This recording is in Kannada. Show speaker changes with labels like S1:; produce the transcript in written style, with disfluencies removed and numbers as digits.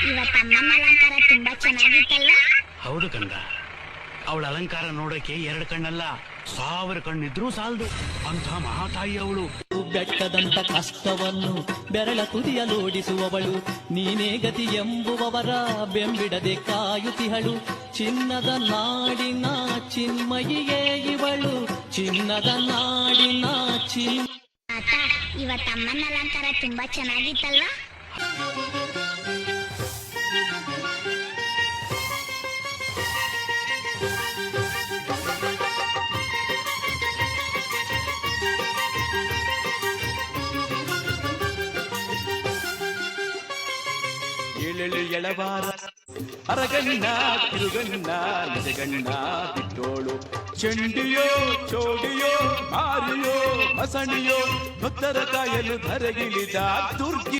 S1: ಇವತ್ತಮ್ಮನ ಅಲಂಕಾರ ತುಂಬಾ ಚೆನ್ನಾಗಿತ್ತಲ್ಲ.
S2: ಹೌದು ಕಂದ, ಅವಳ ಅಲಂಕಾರ ನೋಡಕ್ಕೆ 2 ಕಣ್ಣಲ್ಲ 1000 ಕಣ್ಣಿದ್ರೂ ಸಾಲದು ಅಂತ ಮಹಾತಾಯಿ ಅವಳು.
S3: ಬೆಟ್ಟದಂತ ಕಷ್ಟವನ್ನು ಬೆರಳ ತುದಿಯಲೋಡಿಸುವವಳು ನೀನೇ ಗತಿ ಎಂಬುವವರ ಬೆಂಬಿಡದೆ ಕಾಯುತಿಹಳು. ಚಿನ್ನದ ನಾಡಿನ ಚಿನ್ಮಯಿಯೇ ಇವಳು, ಚಿನ್ನದ ನಾಡಿನ
S1: ಇವತ್ತಮ್ಮನ ಅಲಂಕಾರ ತುಂಬಾ ಚೆನ್ನಾಗಿತ್ತಲ್ಲ.
S4: ಏಳೆಳು ಎಳವಾರ ಅರಗಣ್ಣ ತಿರುಗಣ್ಣ ನಿಜಗಣ್ಣ ಬಿಟ್ಟೋಳು. ಚೆಂಡಿಯೋ ಚೋಡಿಯೋ ಮಾರಿಯೋ ಮಸಣಿಯೋ ಭಕ್ತರ ಕಾಯಲು ಧರೆಗಿಳಿದ ದುರ್ಗಿ.